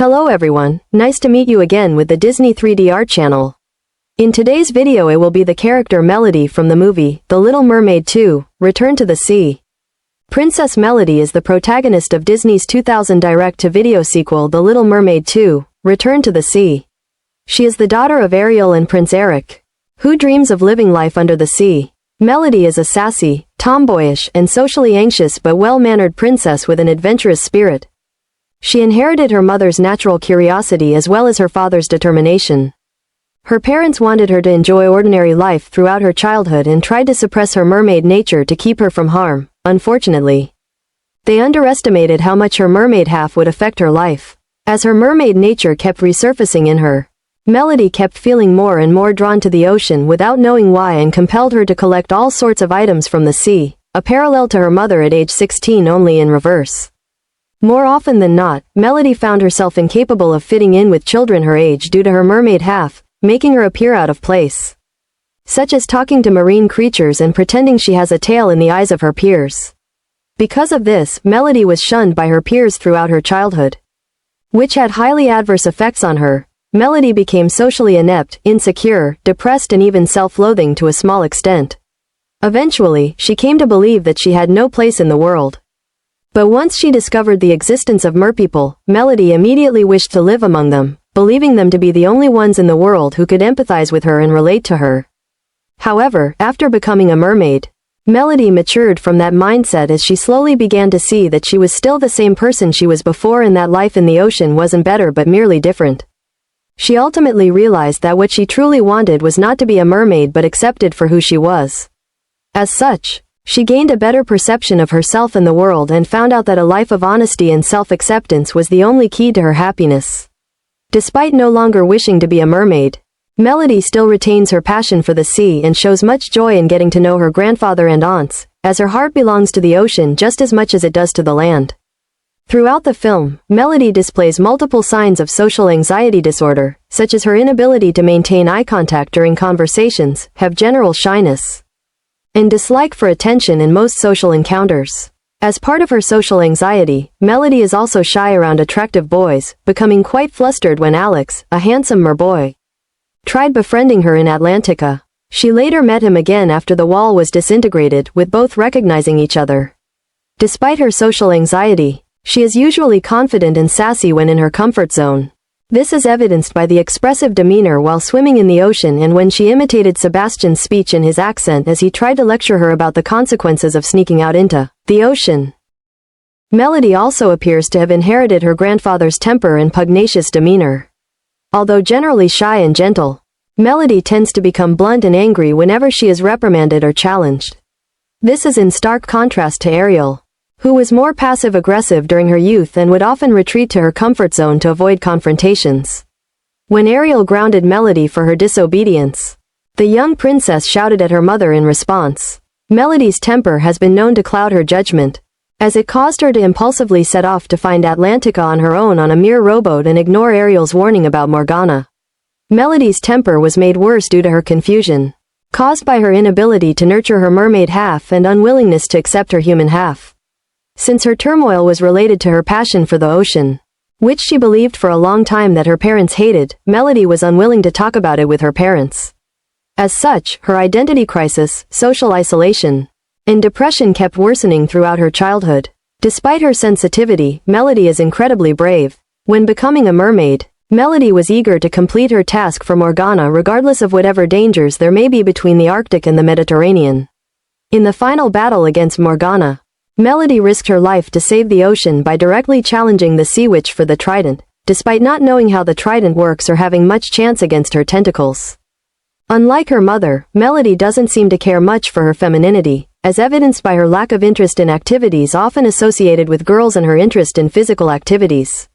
Hello everyone, nice to meet you again with the Disney 3D Art channel. In today's video it will be the character Melody from the movie, The Little Mermaid 2, Return to the Sea. Princess Melody is the protagonist of Disney's 2000 direct-to-video sequel The Little Mermaid 2, Return to the Sea. She is the daughter of Ariel and Prince Eric, who dreams of living life under the sea. Melody is a sassy, tomboyish, and socially anxious but well-mannered princess with an adventurous spirit. She inherited her mother's natural curiosity as well as her father's determination. Her parents wanted her to enjoy ordinary life throughout her childhood and tried to suppress her mermaid nature to keep her from harm. Unfortunately, they underestimated how much her mermaid half would affect her life. As her mermaid nature kept resurfacing in her, Melody kept feeling more and more drawn to the ocean without knowing why and compelled her to collect all sorts of items from the sea, a parallel to her mother at age 16 only in reverse. More often than not, Melody found herself incapable of fitting in with children her age due to her mermaid half, making her appear out of place. Such as talking to marine creatures and pretending she has a tail in the eyes of her peers. Because of this, Melody was shunned by her peers throughout her childhood, which had highly adverse effects on her. Melody became socially inept, insecure, depressed and even self-loathing to a small extent. Eventually, she came to believe that she had no place in the world. But once she discovered the existence of merpeople, Melody immediately wished to live among them, believing them to be the only ones in the world who could empathize with her and relate to her. However, after becoming a mermaid, Melody matured from that mindset as she slowly began to see that she was still the same person she was before and that life in the ocean wasn't better but merely different. She ultimately realized that what she truly wanted was not to be a mermaid but accepted for who she was. As such, she gained a better perception of herself and the world and found out that a life of honesty and self-acceptance was the only key to her happiness. Despite no longer wishing to be a mermaid, Melody still retains her passion for the sea and shows much joy in getting to know her grandfather and aunts, as her heart belongs to the ocean just as much as it does to the land. Throughout the film, Melody displays multiple signs of social anxiety disorder, such as her inability to maintain eye contact during conversations, have general shyness, and dislike for attention in most social encounters. As part of her social anxiety, Melody is also shy around attractive boys, becoming quite flustered when Alex, a handsome merboy, tried befriending her in Atlantica. She later met him again after the wall was disintegrated, with both recognizing each other. Despite her social anxiety, she is usually confident and sassy when in her comfort zone. This is evidenced by the expressive demeanor while swimming in the ocean and when she imitated Sebastian's speech in his accent as he tried to lecture her about the consequences of sneaking out into the ocean. Melody also appears to have inherited her grandfather's temper and pugnacious demeanor. Although generally shy and gentle, Melody tends to become blunt and angry whenever she is reprimanded or challenged. This is in stark contrast to Ariel, who was more passive-aggressive during her youth and would often retreat to her comfort zone to avoid confrontations. When Ariel grounded Melody for her disobedience, the young princess shouted at her mother in response. Melody's temper has been known to cloud her judgment, as it caused her to impulsively set off to find Atlantica on her own on a mere rowboat and ignore Ariel's warning about Morgana. Melody's temper was made worse due to her confusion, caused by her inability to nurture her mermaid half and unwillingness to accept her human half. Since her turmoil was related to her passion for the ocean, which she believed for a long time that her parents hated, Melody was unwilling to talk about it with her parents. As such, her identity crisis, social isolation, and depression kept worsening throughout her childhood. Despite her sensitivity, Melody is incredibly brave. When becoming a mermaid, Melody was eager to complete her task for Morgana regardless of whatever dangers there may be between the Arctic and the Mediterranean. In the final battle against Morgana, Melody risked her life to save the ocean by directly challenging the sea witch for the trident, despite not knowing how the trident works or having much chance against her tentacles. Unlike her mother, Melody doesn't seem to care much for her femininity, as evidenced by her lack of interest in activities often associated with girls and her interest in physical activities.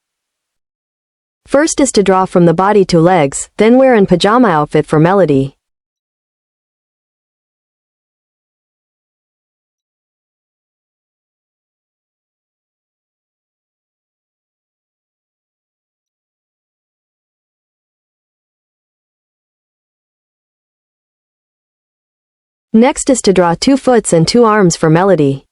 First is to draw from the body to legs, then wear an pajama outfit for Melody. Next is to draw 2 foots and 2 arms for Melody.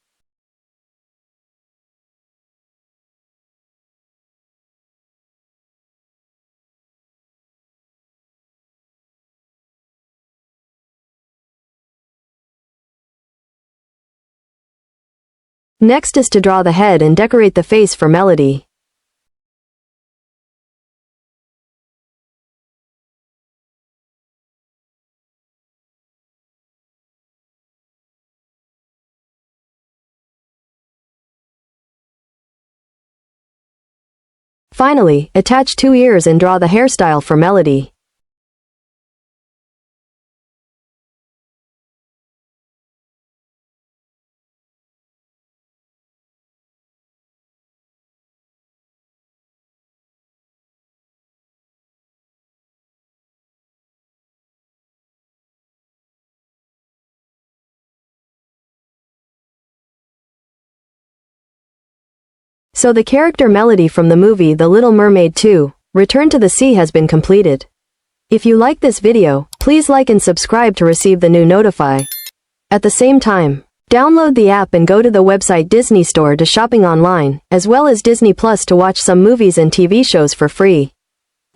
Next is to draw the head and decorate the face for Melody. Finally, attach 2 ears and draw the hairstyle for Melody. So the character Melody from the movie The Little Mermaid 2, Return to the Sea has been completed. If you like this video, please like and subscribe to receive the new notify. At the same time, download the app and go to the website DisneyStore to shopping online, as well as Disney Plus to watch some movies and TV shows for free.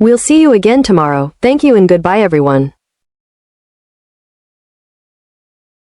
We'll see you again tomorrow. Thank you and goodbye everyone.